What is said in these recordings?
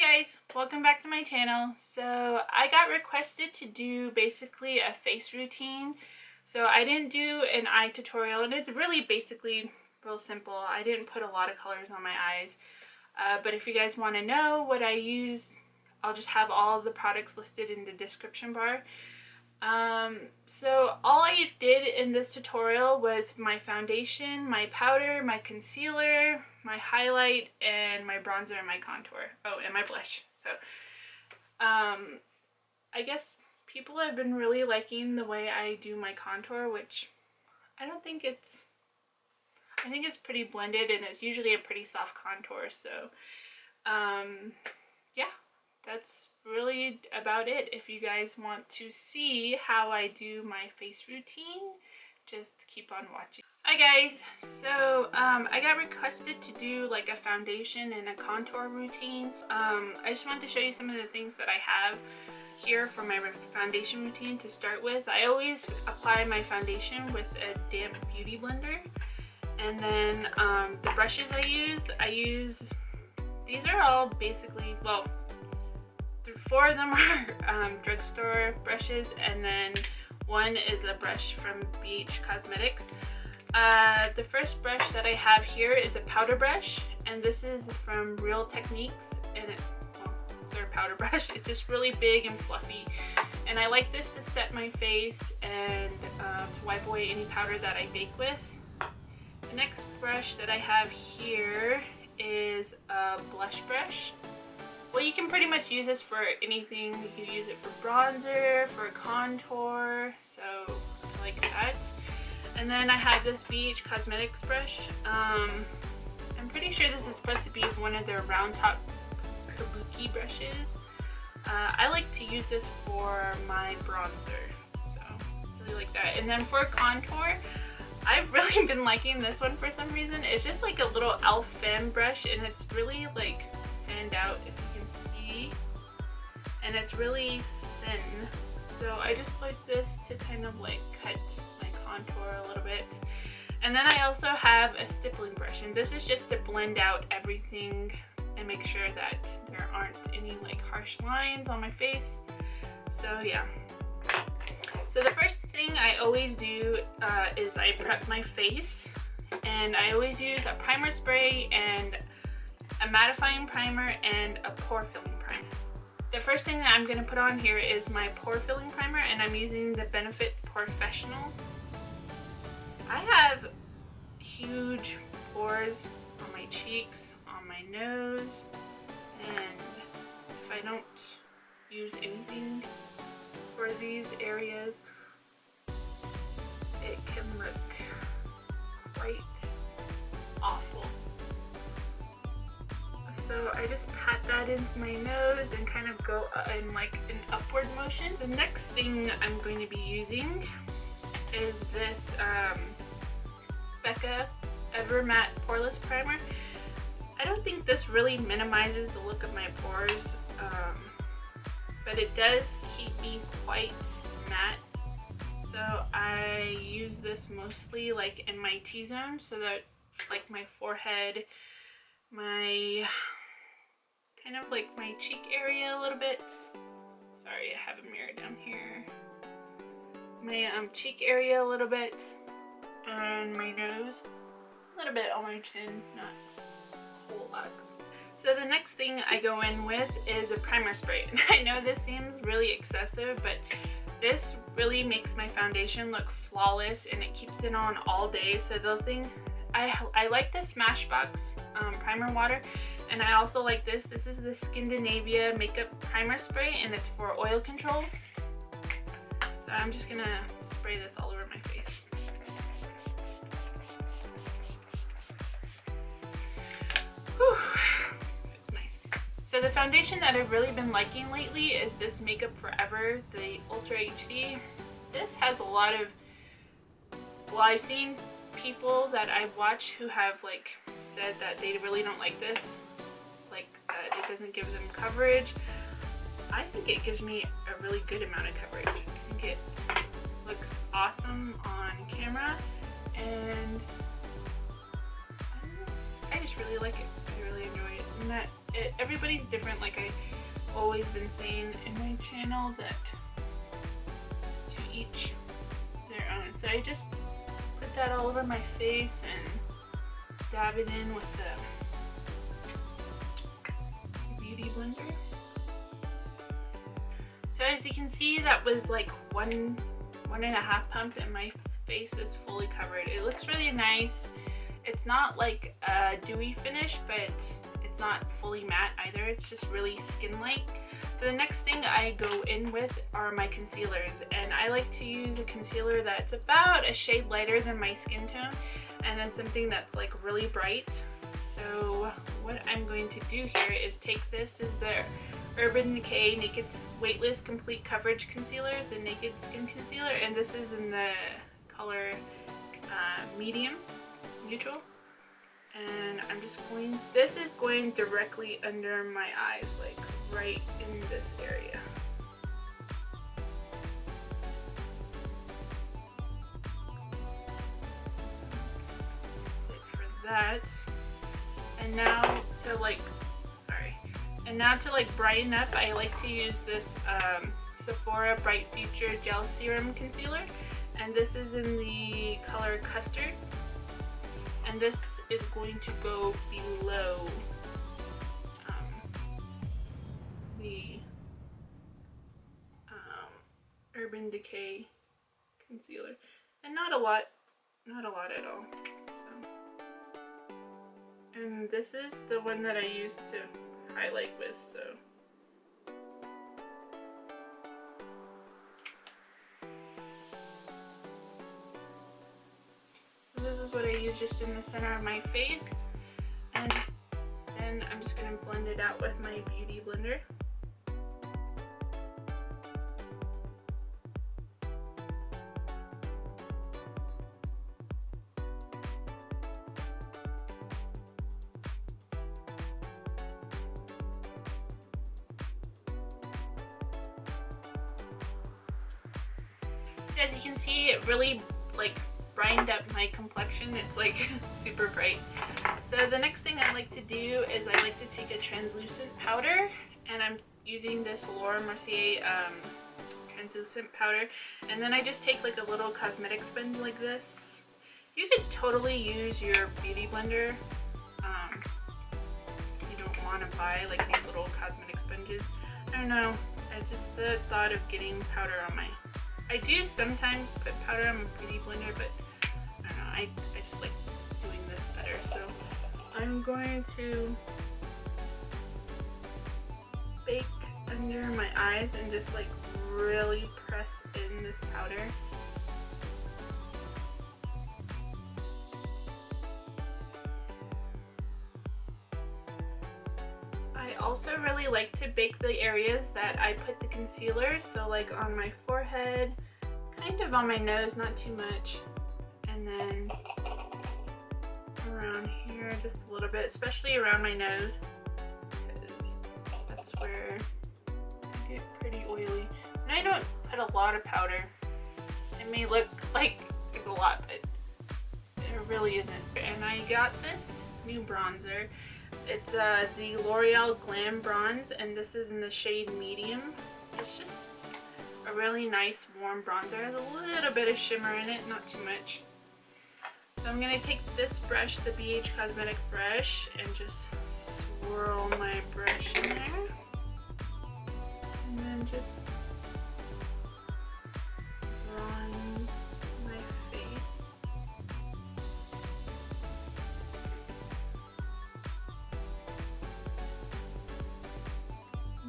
Hi guys, welcome back to my channel. So I got requested to do basically a face routine. So I didn't do an eye tutorial, and it's really basically real simple. I didn't put a lot of colors on my eyes, but if you guys want to know what I use, I'll just have all the products listed in the description bar. So all I did in this tutorial was my foundation, my powder, my concealer, my highlight, and my bronzer and my contour. Oh, and my blush. So, I guess people have been really liking the way I do my contour, which I think it's pretty blended, and it's usually a pretty soft contour. So, yeah. That's really about it. If you guys want to see how I do my face routine, just keep on watching. Hi guys, so I got requested to do like a foundation and a contour routine. I just wanted to show you some of the things that I have here for my foundation routine to start with. I always apply my foundation with a damp beauty blender, and then the brushes I use, these are all basically, well, 4 of them are drugstore brushes, and then one is a brush from BH Cosmetics. The first brush that I have here is a powder brush, and this is from Real Techniques, and it's their powder brush. It's just really big and fluffy, and I like this to set my face and to wipe away any powder that I bake with. The next brush that I have here is a blush brush. Well, you can pretty much use this for anything. You can use it for bronzer, for contour, so I like that. And then I have this BH Cosmetics brush. I'm pretty sure this is supposed to be one of their round top kabuki brushes. I like to use this for my bronzer, so I really like that. And then for contour, I've really been liking this one for some reason. It's just like a little e.l.f. fan brush, and it's really like fanned out, if you can see, and it's really thin, so I just like this to kind of like cut my contour a little bit. And then I also have a stippling brush, and this is just to blend out everything and make sure that there aren't any like harsh lines on my face. So yeah, so the first thing I always do is I prep my face, and I always use a primer spray and a mattifying primer and a pore filling primer. The first thing that I'm going to put on here is my pore filling primer, and I'm using the Benefit Porefessional. I have huge pores on my cheeks, on my nose, and if I don't use anything for these areas, it can look quite awful. So I just pat that into my nose and kind of go in like an upward motion. The next thing I'm going to be using is this Becca Ever Matte Poreless Primer. I don't think this really minimizes the look of my pores, but it does keep me quite matte. So I use this mostly like in my T-zone, so that like my forehead, my kind of like my cheek area a little bit. Sorry, I have a mirror down here. My cheek area a little bit, and my nose, a little bit on my chin, not a whole lot. So the next thing I go in with is a primer spray. And I know this seems really excessive, but this really makes my foundation look flawless, and it keeps it on all day. So the thing, I like the Smashbox primer water, and I also like this. This is the Skindinavia makeup primer spray, and it's for oil control. So I'm just gonna spray this all over my face. Whew. It's nice. So the foundation that I've really been liking lately is this Makeup Forever, the Ultra HD. This has a lot of, well, I've seen people that I watch who have like said that they really don't like this, like that it doesn't give them coverage. I think it gives me a really good amount of coverage. I think it looks awesome on camera, and I just really like it. I really enjoy it. And that everybody's different, like I've always been saying in my channel, that to each their own. So I just put that all over my face and dab it in with the beauty blender. So as you can see, that was like one and a half pump and my face is fully covered. It looks really nice. It's not like a dewy finish, but it's not fully matte either. It's just really skin-like. So the next thing I go in with are my concealers, and I like to use a concealer that's about a shade lighter than my skin tone, and then something that's like really bright. So what I'm going to do here is take this is the Urban Decay Naked Weightless Complete Coverage Concealer, the Naked Skin Concealer, and this is in the color medium, neutral. And I'm just going, this is going directly under my eyes, like right in this area. That's it for that. And now to like, brighten up, I like to use this Sephora Bright Future Gel Serum Concealer, and this is in the color Custard, and this is going to go below the Urban Decay concealer, and not a lot at all. So, and this is the one that I use to highlight with, so this is what I use just in the center of my face, and then I'm just going to blend it out with my beauty blender. As you can see, it really like brightened up my complexion. It's like super bright. So the next thing I like to do is I like to take a translucent powder, and I'm using this Laura Mercier translucent powder, and then I just take like a little cosmetic sponge like this. You could totally use your beauty blender. You don't want to buy like these little cosmetic sponges. I don't know, I just the thought of getting powder on my, I do sometimes put powder on my beauty blender, but I don't know, I just like doing this better. So I'm going to bake under my eyes and just like really press in this powder. I also really like to bake the areas that I put the concealer, so like on my forehead, kind of on my nose, not too much, and then around here just a little bit, especially around my nose, because that's where I get pretty oily. And I don't put a lot of powder. It may look like it's a lot, but it really isn't. And I got this new bronzer. It's the L'Oreal Glam Bronze, and this is in the shade medium. It's just a really nice warm bronzer. It has a little bit of shimmer in it, not too much. So I'm going to take this brush, the BH Cosmetic brush, and just swirl my brush in there. And then just drawing my face.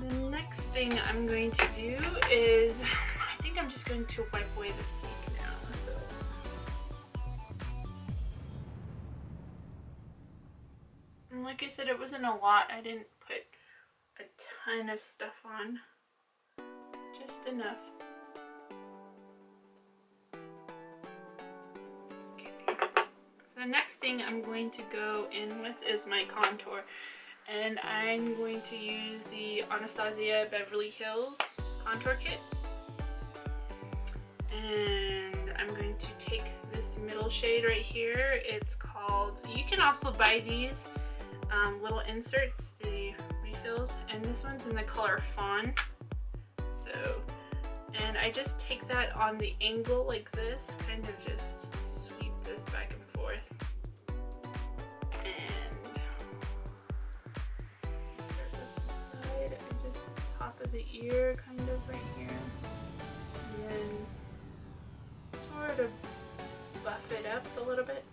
The next thing I'm going to do is, I think I'm just going to wipe away this cake now. So, and like I said, it wasn't a lot. I didn't put a ton of stuff on, just enough. Okay. So the next thing I'm going to go in with is my contour. And I'm going to use the Anastasia Beverly Hills contour kit. And I'm going to take this middle shade right here. It's called, you can also buy these little inserts, the pigtails, and this one's in the color Fawn. So, and I just take that on the angle like this, kind of just sweep this back and forth. And start with the side, and just top of the ear, kind of right here. And then sort of buff it up a little bit.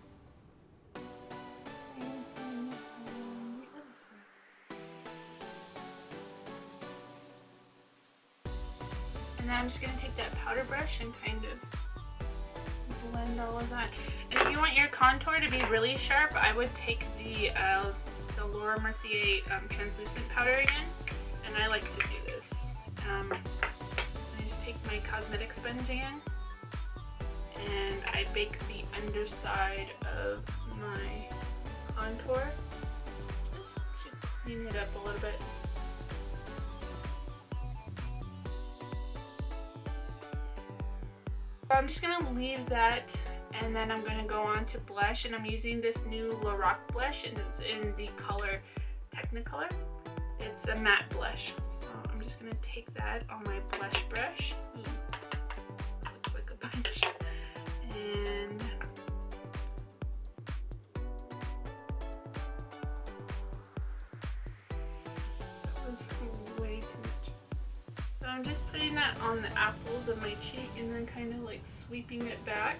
And now I'm just going to take that powder brush and kind of blend all of that. And if you want your contour to be really sharp, I would take the Laura Mercier translucent powder again. And I like to do this. I just take my cosmetic sponge again, and I bake the underside of my contour just to clean it up a little bit. I'm just going to leave that, and then I'm going to go on to blush, and I'm using this new Lorac Blush, and it's in the color Technicolor. It's a matte blush, so I'm just going to take that on my blush brush. That looks like a bunch. And that was way too much. So I'm just putting that on the apples of my cheek and then kind of like sweeping it back.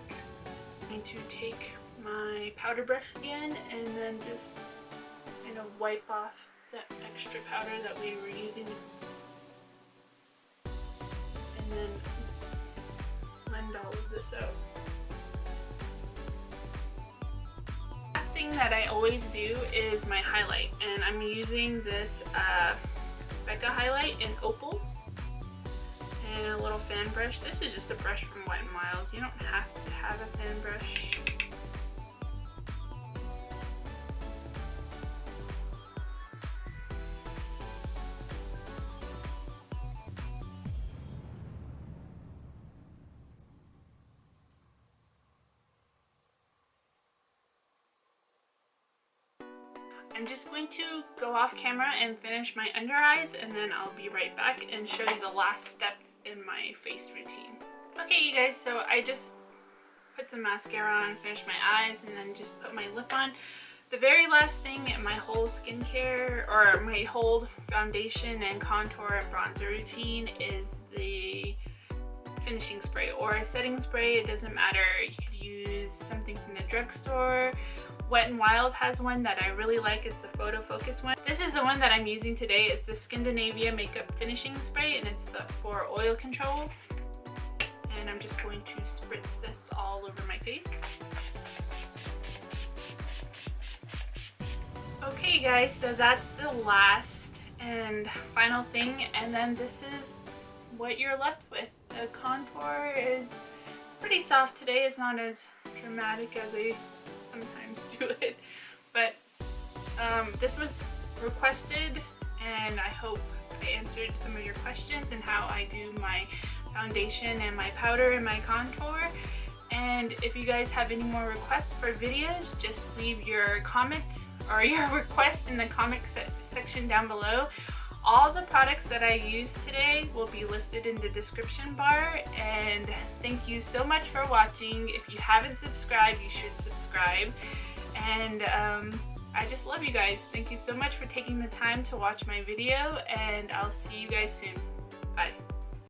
I'm going to take my powder brush again and then just kind of wipe off that extra powder that we were using. And then blend all of this out. Last thing that I always do is my highlight, and I'm using this Becca highlight in Opal. And a little fan brush. This is just a brush from Wet n Wild. You don't have to have a fan brush. I'm just going to go off camera and finish my under eyes, and then I'll be right back and show you the last step in my face routine. Okay, you guys, so I just put some mascara on, finished my eyes, and then just put my lip on. The very last thing in my whole skincare, or my whole foundation and contour and bronzer routine, is the finishing spray or a setting spray. It doesn't matter. You could use something from the drugstore. Wet n Wild has one that I really like. It's the Photo Focus one. This is the one that I'm using today. It's the Skindinavia Makeup Finishing Spray, and it's for oil control. And I'm just going to spritz this all over my face. Okay guys, so that's the last and final thing, and then this is what you're left with. The contour is pretty soft today. It's not as dramatic as I sometimes do it, but this was requested, and I hope I answered some of your questions and how I do my foundation and my powder and my contour. And if you guys have any more requests for videos, just leave your comments or your requests in the comment section down below. All the products that I used today will be listed in the description bar, and thank you so much for watching. If you haven't subscribed, you should subscribe, and I just love you guys. Thank you so much for taking the time to watch my video, and I'll see you guys soon.